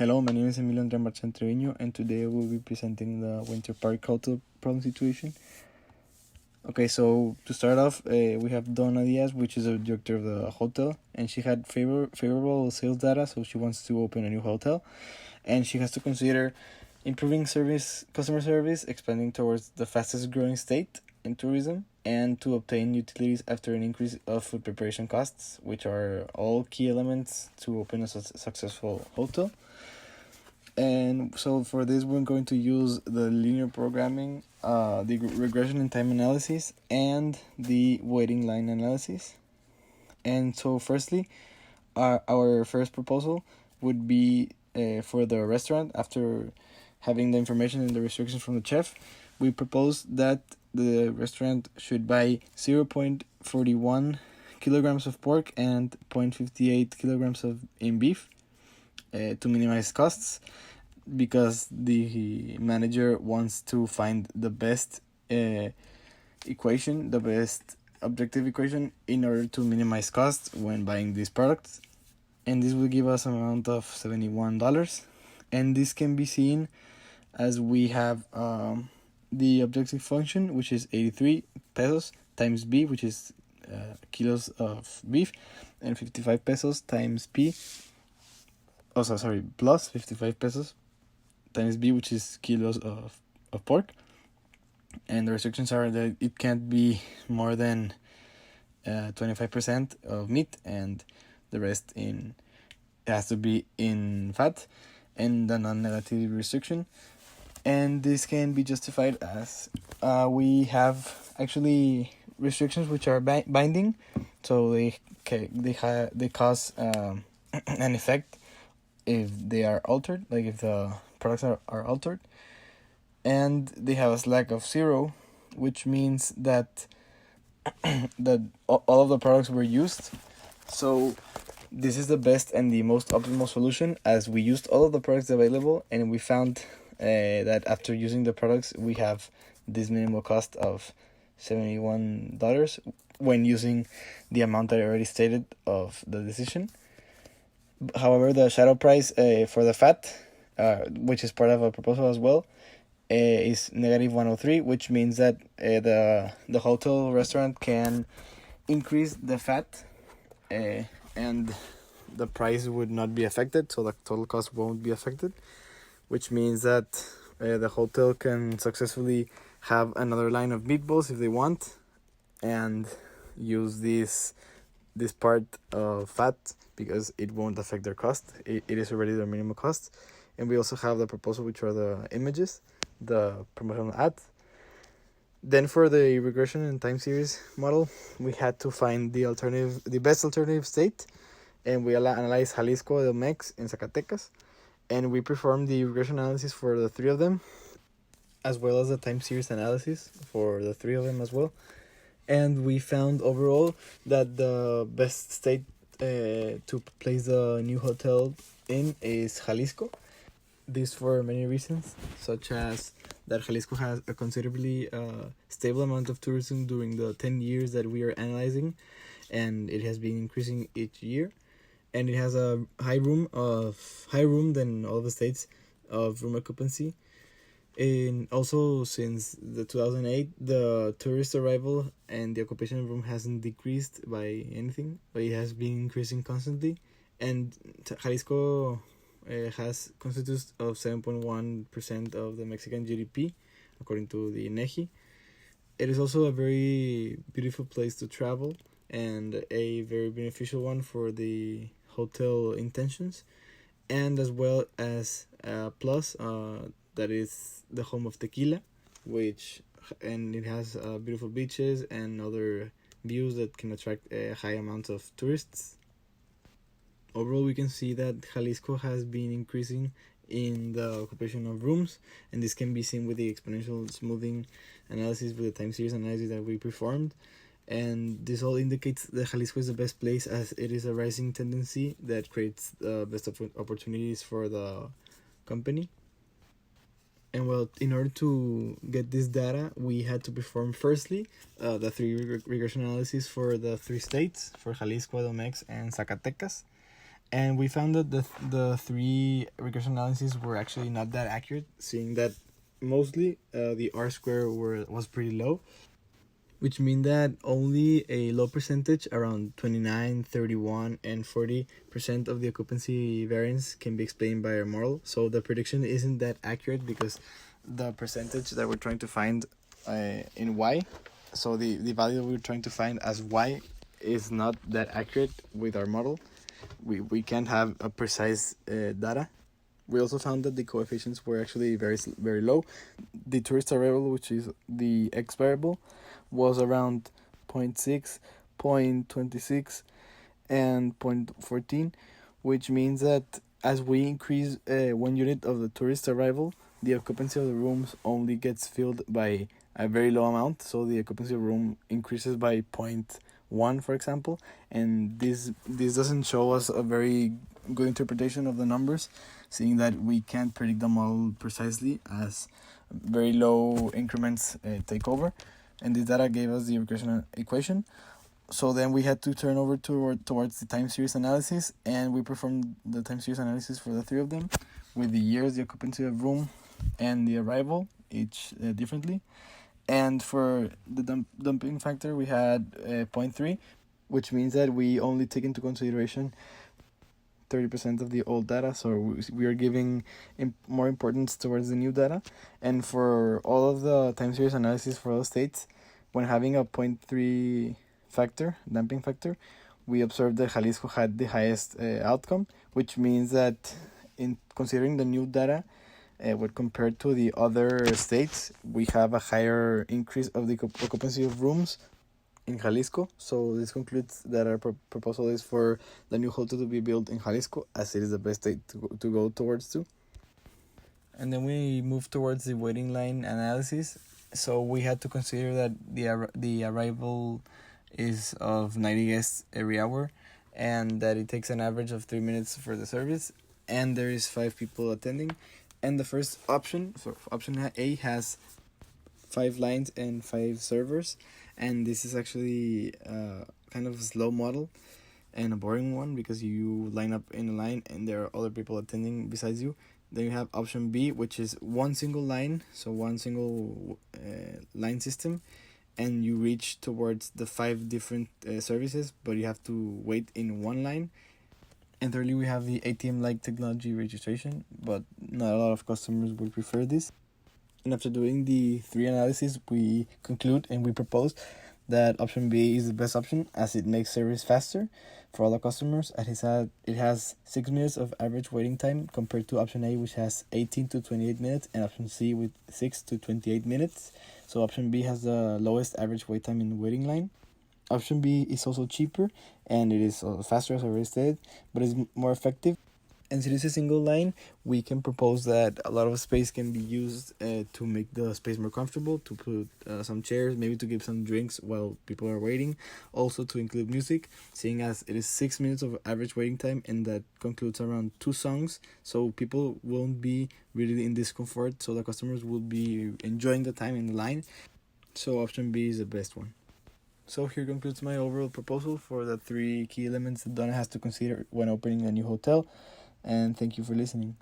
Hello, my name is Emilio André Marchand Treviño, and today I will be presenting the Winter Park hotel problem situation. Okay, so to start off, we have Donna Diaz, which is a director of the hotel, and she had favorable sales data, so she wants to open a new hotel, and she has to consider improving customer service, expanding towards the fastest growing state in tourism, and to obtain utilities after an increase of food preparation costs, which are all key elements to open a successful hotel. And so for this, we're going to use the linear programming, the regression and time analysis, and the waiting line analysis. And so firstly, our first proposal would be for the restaurant. After having the information and the restrictions from the chef, we propose that the restaurant should buy 0.41 kilograms of pork and 0.58 kilograms in beef to minimize costs, because the manager wants to find the best equation, the best objective equation in order to minimize costs when buying these products. And this will give us an amount of $71. And this can be seen as we have the objective function, which is 83 pesos times B, which is kilos of beef, and 55 pesos times P. Plus 55 pesos times B, which is kilos of pork. And the restrictions are that it can't be more than 25% of meat, and the rest has to be in fat, and the non-negative restriction. And this can be justified as we have actually restrictions which are binding, so they cause an effect if they are altered, like if the products are altered, and they have a slack of 0, which means that that all of the products were used. So this is the best and the most optimal solution, as we used all of the products available, and we found that after using the products we have this minimal cost of $71 when using the amount that I already stated of the decision. However, the shadow price for the fat, which is part of a proposal as well, is negative 103, which means that the hotel restaurant can increase the fat and the price would not be affected, so the total cost won't be affected, which means that the hotel can successfully have another line of meatballs if they want, and use this part of fat because it won't affect their cost. It is already their minimum cost. And we also have the proposal, which are the images, the promotional ads. Then for the regression and time series model, we had to find the best alternative state, and we analyzed Jalisco, Edomex, and Zacatecas, and we performed the regression analysis for the 3 of them, as well as the time series analysis for the 3 of them as well. And we found overall that the best state to place the new hotel in is Jalisco. This for many reasons, such as that Jalisco has a considerably stable amount of tourism during the 10 years that we are analyzing, and it has been increasing each year. And it has a high room than all the states of room occupancy. And also, since the 2008, the tourist arrival and the occupation room hasn't decreased by anything, but it has been increasing constantly. And Jalisco constitutes of 7.1% of the Mexican GDP, according to the INEGI. It is also a very beautiful place to travel, and a very beneficial one for the hotel intentions, and as well as plus that is the home of tequila, and it has beautiful beaches and other views that can attract a high amount of tourists. Overall, we can see that Jalisco has been increasing in the occupation of rooms, and this can be seen with the exponential smoothing analysis with the time series analysis that we performed. And this all indicates that Jalisco is the best place, as it is a rising tendency that creates the best opportunities for the company. And well, in order to get this data, we had to perform firstly the 3 regression analysis for the 3 states, for Jalisco, Edomex, and Zacatecas. And we found that the three regression analyses were actually not that accurate, seeing that mostly the R square was pretty low, which mean that only a low percentage, around 29, 31, and 40% of the occupancy variance can be explained by our model. So the prediction isn't that accurate because the percentage that we're trying to find in Y, so the value we're trying to find as Y is not that accurate with our model. We can't have a precise data. We also found that the coefficients were actually very low. The tourist arrival, which is the X variable, was around 0.6, 0.26, and 0.14, which means that as we increase 1 unit of the tourist arrival, the occupancy of the rooms only gets filled by a very low amount. So the occupancy of room increases by 0.1, for example, and this doesn't show us a very good interpretation of the numbers, seeing that we can't predict the model precisely as very low increments take over. And this data gave us the regression equation. So then we had to turn over towards the time series analysis, and we performed the time series analysis for the three of them, with the years, the occupancy of room, and the arrival, each differently. And for the dumping factor, we had 0.3, which means that we only take into consideration 30% of the old data, so we are giving more importance towards the new data. And for all of the time series analysis for all states, when having a 0.3 factor, damping factor, we observed that Jalisco had the highest outcome, which means that in considering the new data, when compared to the other states, we have a higher increase of the occupancy of rooms in Jalisco. So this concludes that our proposal is for the new hotel to be built in Jalisco, as it is the best state to go towards to. And then we move towards the waiting line analysis. So we had to consider that the arrival is of 90 guests every hour, and that it takes an average of 3 minutes for the service, and there is 5 people attending. And the first option, so option A, has 5 lines and 5 servers, and this is actually kind of a slow model and a boring one because you line up in a line and there are other people attending besides you. Then you have option B, which is one single line, so one single line system, and you reach towards the 5 different services, but you have to wait in one line. And thirdly, we have the ATM-like technology registration, but not a lot of customers would prefer this. And after doing the 3 analyses, we conclude and we propose that option B is the best option, as it makes service faster for all the customers. It has 6 minutes of average waiting time compared to option A, which has 18 to 28 minutes, and option C with 6 to 28 minutes. So option B has the lowest average wait time in the waiting line. Option B is also cheaper, and it is faster, as I already said, but it's more effective. And since it's a single line, we can propose that a lot of space can be used to make the space more comfortable, to put some chairs, maybe to give some drinks while people are waiting, also to include music, seeing as it is 6 minutes of average waiting time, and that concludes around 2 songs, so people won't be really in discomfort, so the customers will be enjoying the time in the line. So option B is the best one. So here concludes my overall proposal for the 3 key elements that Donna has to consider when opening a new hotel. And thank you for listening.